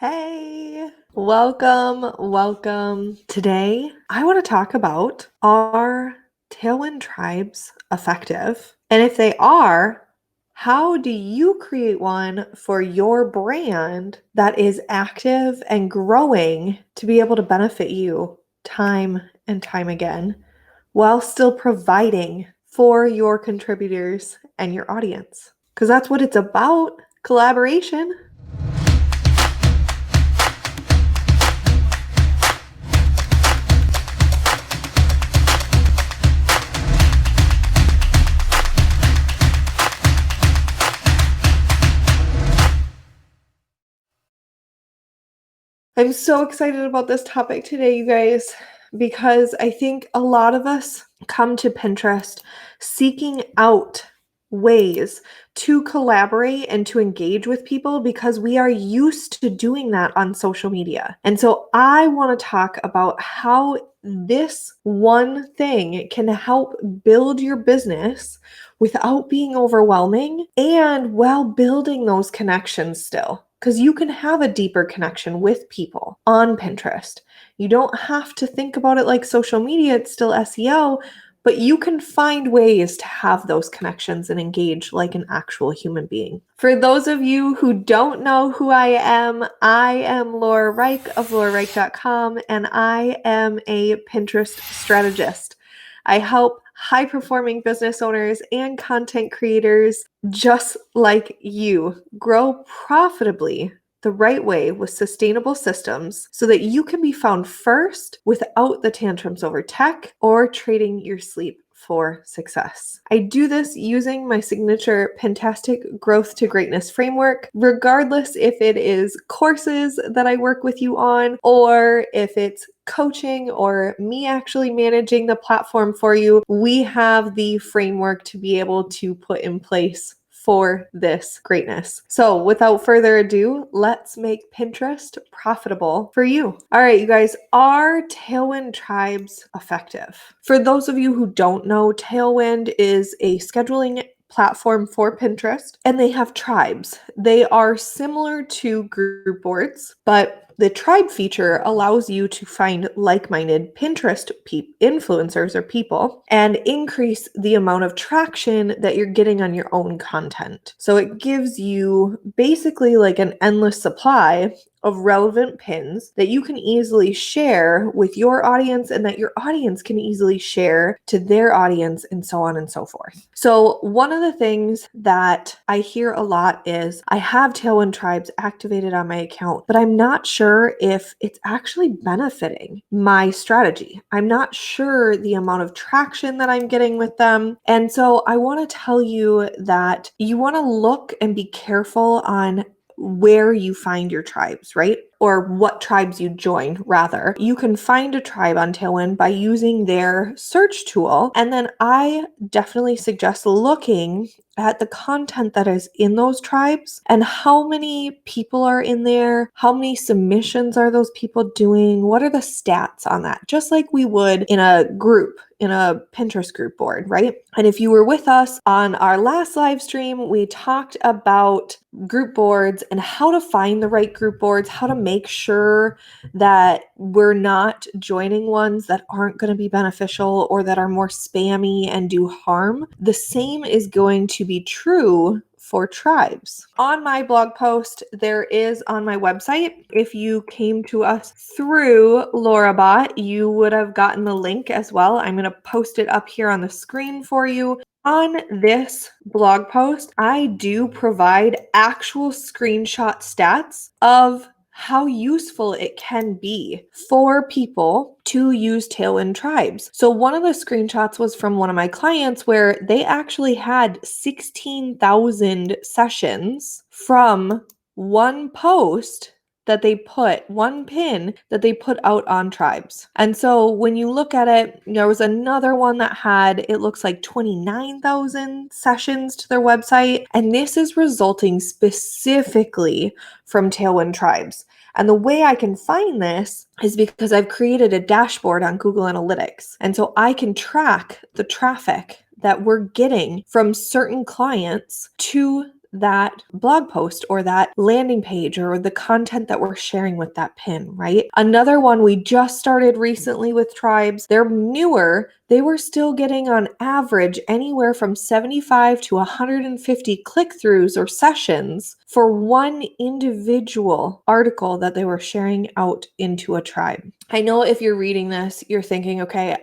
Hey, welcome. Today, I want to talk about, are Tailwind Tribes effective? And if they are, how do you create one for your brand that is active and growing to be able to benefit you time and time again while still providing for your contributors and your audience? Because that's what it's about, collaboration. I'm so excited about this topic today, you guys, because I think a lot of us come to Pinterest seeking out ways to collaborate and to engage with people because we are used to doing that on social media. And so I want to talk about how this one thing can help build your business without being overwhelming and while building those connections still. Because you can have a deeper connection with people on Pinterest. You don't have to think about it like social media, it's still SEO, but you can find ways to have those connections and engage like an actual human being. For those of you who don't know who I am Laura Reich of laurareich.com, and I am a Pinterest strategist. I help high-performing business owners and content creators just like you grow profitably the right way with sustainable systems so that you can be found first without the tantrums over tech or trading your sleep for success. I do this using my signature Pintastic Growth to Greatness framework, regardless if it is courses that I work with you on or if it's coaching or me actually managing the platform for you. We have the framework to be able to put in place for this greatness. So without further ado, let's make Pinterest profitable for you. All right, you guys, are Tailwind Tribes effective? For those of you who don't know, Tailwind is a scheduling platform for Pinterest, and they have tribes. They are similar to group boards, but the tribe feature allows you to find like-minded Pinterest influencers or people and increase the amount of traction that you're getting on your own content. So it gives you basically like an endless supply of relevant pins that you can easily share with your audience and that your audience can easily share to their audience and so on and so forth. So one of the things that I hear a lot is I have Tailwind Tribes activated on my account, but I'm not sure if it's actually benefiting my strategy. I'm not sure the amount of traction that I'm getting with them. And so I want to tell you that you want to look and be careful on where you find your tribes, right? Or what tribes you join, rather. You can find a tribe on Tailwind by using their search tool. And then I definitely suggest looking at the content that is in those tribes and how many people are in there, how many submissions are those people doing, what are the stats on that, just like we would in a group, in a Pinterest group board, right? And if you were with us on our last live stream, we talked about group boards and how to find the right group boards, how to make sure that we're not joining ones that aren't going to be beneficial or that are more spammy and do harm. The same is going to be true for tribes. On my blog post, there is on my website, if you came to us through LauraBot, you would have gotten the link as well. I'm going to post it up here on the screen for you. On this blog post, I do provide actual screenshot stats of how useful it can be for people to use Tailwind Tribes. So one of the screenshots was from one of my clients where they actually had 16,000 sessions from one post that they put, one pin that they put out on Tribes. And so when you look at it, there was another one that had, it looks like 29,000 sessions to their website. And this is resulting specifically from Tailwind Tribes. And the way I can find this is because I've created a dashboard on Google Analytics. And so I can track the traffic that we're getting from certain clients to that blog post or that landing page or the content that we're sharing with that pin, right? Another one we just started recently with tribes, they're newer. They were still getting on average anywhere from 75 to 150 click-throughs or sessions for one individual article that they were sharing out into a tribe. I know if you're reading this, you're thinking, okay,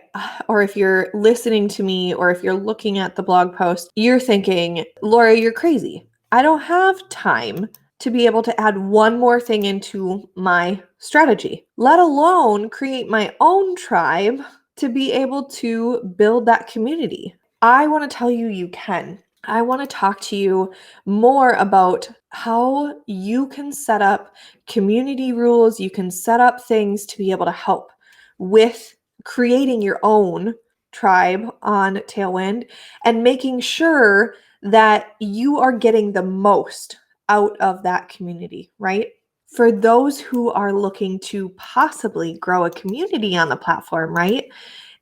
or if you're listening to me, or if you're looking at the blog post, you're thinking, Laura, you're crazy. I don't have time to be able to add one more thing into my strategy, let alone create my own tribe to be able to build that community. I want to tell you, you can. I want to talk to you more about how you can set up community rules. You can set up things to be able to help with creating your own tribe on Tailwind and making sure that you are getting the most out of that community, right? For those who are looking to possibly grow a community on the platform, right?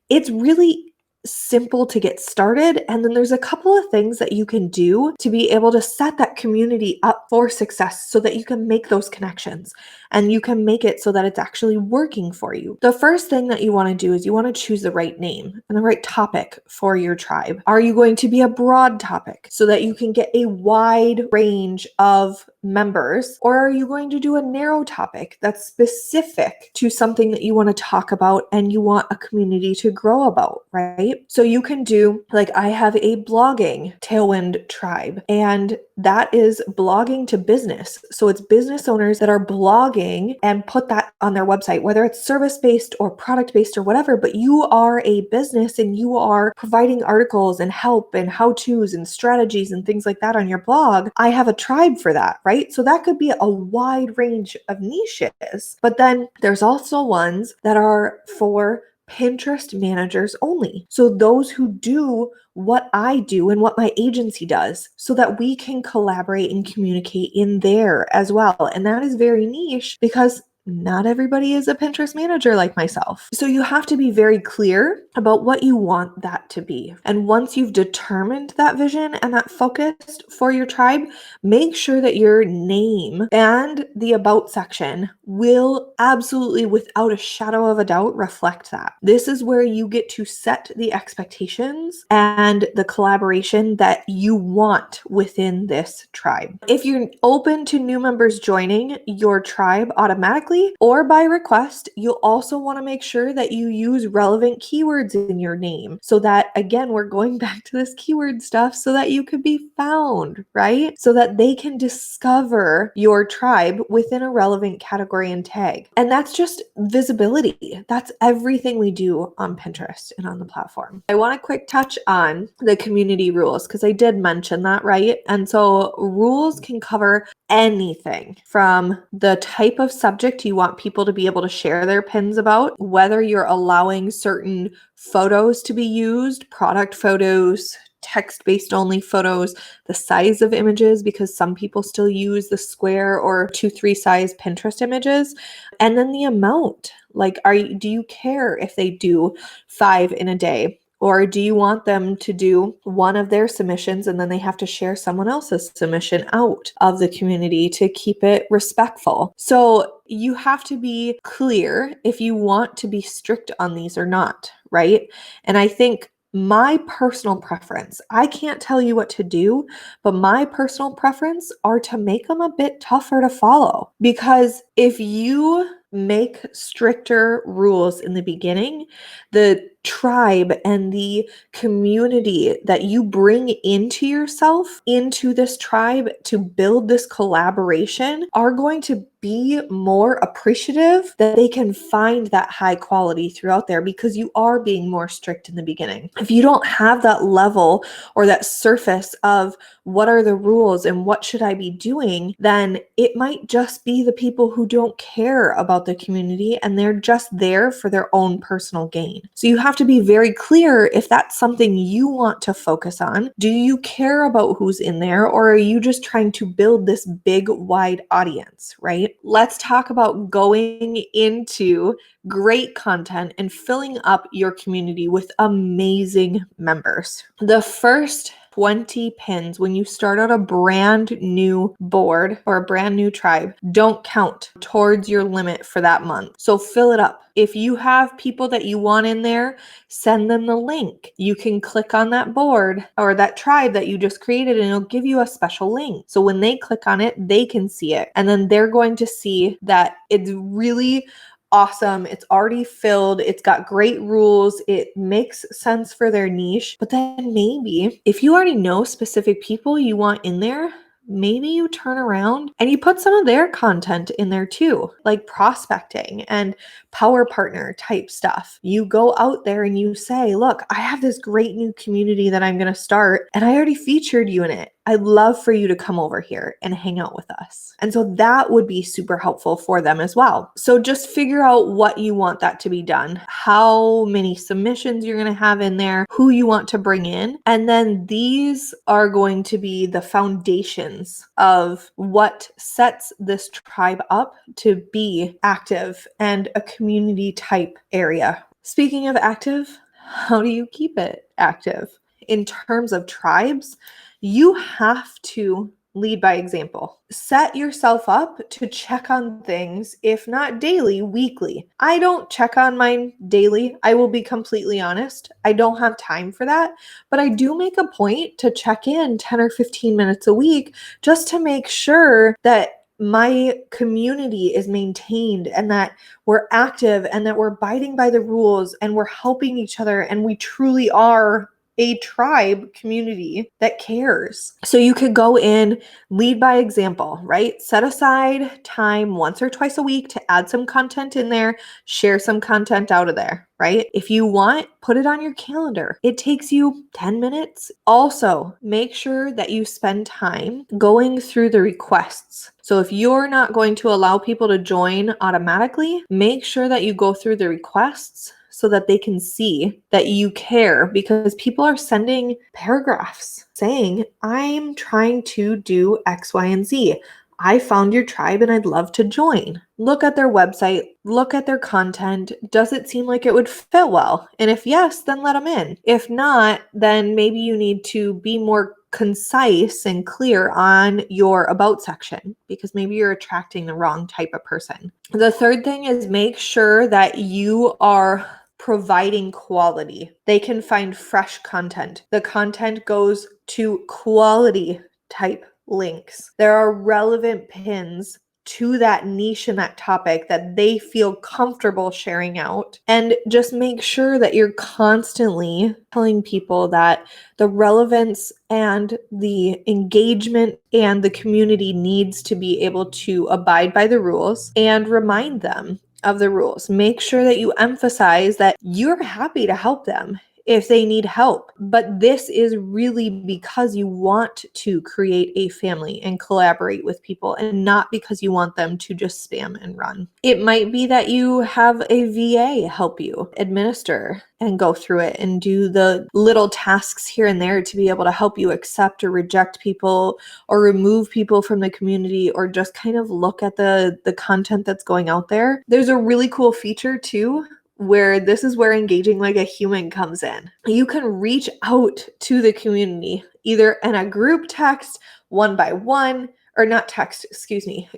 It's really simple to get started. And then there's a couple of things that you can do to be able to set that community up for success so that you can make those connections and you can make it so that it's actually working for you. The first thing that you want to do is you want to choose the right name and the right topic for your tribe. Are you going to be a broad topic so that you can get a wide range of members, or are you going to do a narrow topic that's specific to something that you want to talk about and you want a community to grow about, right? So you can do, like, I have a blogging Tailwind tribe, and that is blogging to business. So it's business owners that are blogging and put that on their website, whether it's service-based or product-based or whatever, but you are a business and you are providing articles and help and how-tos and strategies and things like that on your blog. I have a tribe for that, right? So that could be a wide range of niches. But then there's also ones that are for Pinterest managers only. So those who do what I do and what my agency does so that we can collaborate and communicate in there as well. And that is very niche because not everybody is a Pinterest manager like myself. So you have to be very clear about what you want that to be. And once you've determined that vision and that focus for your tribe, make sure that your name and the about section will absolutely, without a shadow of a doubt, reflect that. This is where you get to set the expectations and the collaboration that you want within this tribe. If you're open to new members joining your tribe automatically or by request, you'll also want to make sure that you use relevant keywords in your name so that, again, we're going back to this keyword stuff, so that you could be found, right? So that they can discover your tribe within a relevant category and tag. And that's just visibility. That's everything we do on Pinterest and on the platform. I want to quick touch on the community rules because I did mention that, right? And so rules can cover anything from the type of subject you want people to be able to share their pins about, whether you're allowing certain photos to be used, product photos, text-based only photos, the size of images, because some people still use the square or 2:3 size Pinterest images, and then the amount. Like, do you care if they do 5 in a day? Or do you want them to do one of their submissions and then they have to share someone else's submission out of the community to keep it respectful? So you have to be clear if you want to be strict on these or not, right? And I think my personal preference, I can't tell you what to do, but my personal preference are to make them a bit tougher to follow. Because if you make stricter rules in the beginning, the tribe and the community that you bring into yourself, into this tribe to build this collaboration, are going to be more appreciative that they can find that high quality throughout there because you are being more strict in the beginning. If you don't have that level or that surface of what are the rules and what should I be doing, then it might just be the people who don't care about the community and they're just there for their own personal gain. So you have to be very clear if that's something you want to focus on. Do you care about who's in there, or are you just trying to build this big, wide audience, right? Let's talk about going into great content and filling up your community with amazing members. The first 20 pins when you start out a brand new board or a brand new tribe don't count towards your limit for that month. So fill it up. If you have people that you want in there, send them the link. You can click on that board or that tribe that you just created and it'll give you a special link. So when they click on it, they can see it. And then they're going to see that it's really awesome. It's already filled. It's got great rules. It makes sense for their niche. But then maybe if you already know specific people you want in there, maybe you turn around and you put some of their content in there too, like prospecting and power partner type stuff. You go out there and you say, look, I have this great new community that I'm going to start and I already featured you in it. I'd love for you to come over here and hang out with us. And so that would be super helpful for them as well. So just figure out what you want that to be done, how many submissions you're going to have in there, who you want to bring in. And then these are going to be the foundations of what sets this tribe up to be active and a community type area. Speaking of active, how do you keep it active? In terms of tribes, you have to lead by example. Set yourself up to check on things, if not daily, weekly. I don't check on mine daily. I will be completely honest. I don't have time for that, but I do make a point to check in 10 or 15 minutes a week just to make sure that my community is maintained and that we're active and that we're abiding by the rules and we're helping each other and we truly are a tribe community that cares. So you could go in, lead by example, right? Set aside time once or twice a week to add some content in there, share some content out of there, right? If you want, put it on your calendar. It takes you 10 minutes. Also, make sure that you spend time going through the requests. So if you're not going to allow people to join automatically, make sure that you go through the requests so that they can see that you care, because people are sending paragraphs saying, I'm trying to do X, Y, and Z. I found your tribe and I'd love to join. Look at their website, look at their content. Does it seem like it would fit well? And if yes, then let them in. If not, then maybe you need to be more concise and clear on your about section because maybe you're attracting the wrong type of person. The third thing is make sure that you are providing quality. They can find fresh content. The content goes to quality type links. There are relevant pins to that niche and that topic that they feel comfortable sharing out. And just make sure that you're constantly telling people that the relevance and the engagement and the community needs to be able to abide by the rules and remind them of the rules. Make sure that you emphasize that you're happy to help them if they need help. But this is really because you want to create a family and collaborate with people and not because you want them to just spam and run. It might be that you have a VA help you administer and go through it and do the little tasks here and there to be able to help you accept or reject people or remove people from the community or just kind of look at the content that's going out there. There's a really cool feature too where this is where engaging like a human comes in. You can reach out to the community either in a group text, one by one, or not text,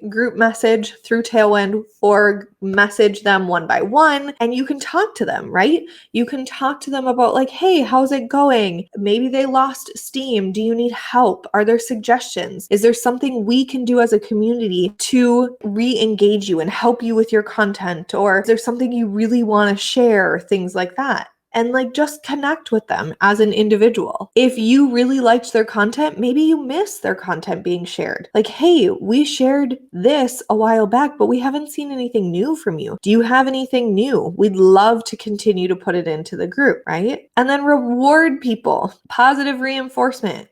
group message through Tailwind or message them one by one, and you can talk to them, right? You can talk to them about like, hey, how's it going? Maybe they lost steam. Do you need help? Are there suggestions? Is there something we can do as a community to re-engage you and help you with your content? Or is there something you really want to share? Things like that. And like just connect with them as an individual. If you really liked their content, maybe you miss their content being shared. Like, hey, we shared this a while back, but we haven't seen anything new from you. Do you have anything new? We'd love to continue to put it into the group, right? And then reward people. Positive reinforcement.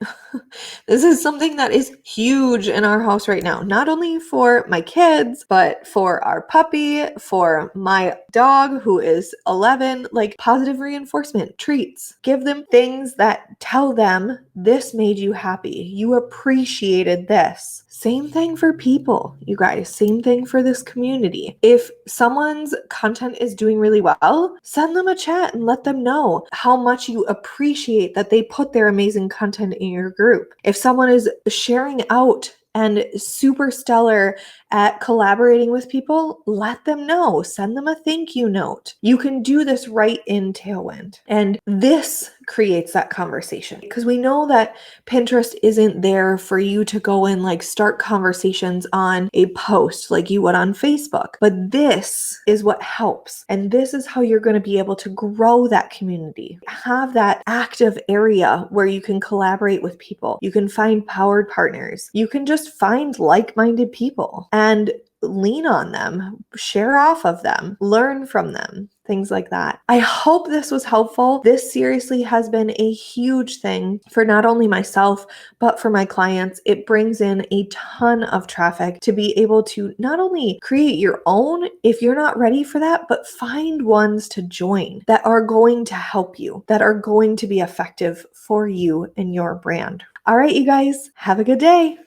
This is something that is huge in our house right now, not only for my kids, but for our puppy, for my dog who is 11. Like positive reinforcement, treats. Give them things that tell them this made you happy. You appreciated this. Same thing for people, you guys. Same thing for this community. If someone's content is doing really well, send them a chat and let them know how much you appreciate that they put their amazing content in your group. If someone is sharing out and super stellar at collaborating with people, let them know. Send them a thank you note. You can do this right in Tailwind. And this creates that conversation because we know that Pinterest isn't there for you to go and like start conversations on a post like you would on Facebook. But this is what helps. And this is how you're going to be able to grow that community. Have that active area where you can collaborate with people. You can find powered partners. You can just find like-minded people and lean on them, share off of them, learn from them, things like that. I hope this was helpful. This seriously has been a huge thing for not only myself, but for my clients. It brings in a ton of traffic to be able to not only create your own if you're not ready for that, but find ones to join that are going to help you, that are going to be effective for you and your brand. All right, you guys, have a good day.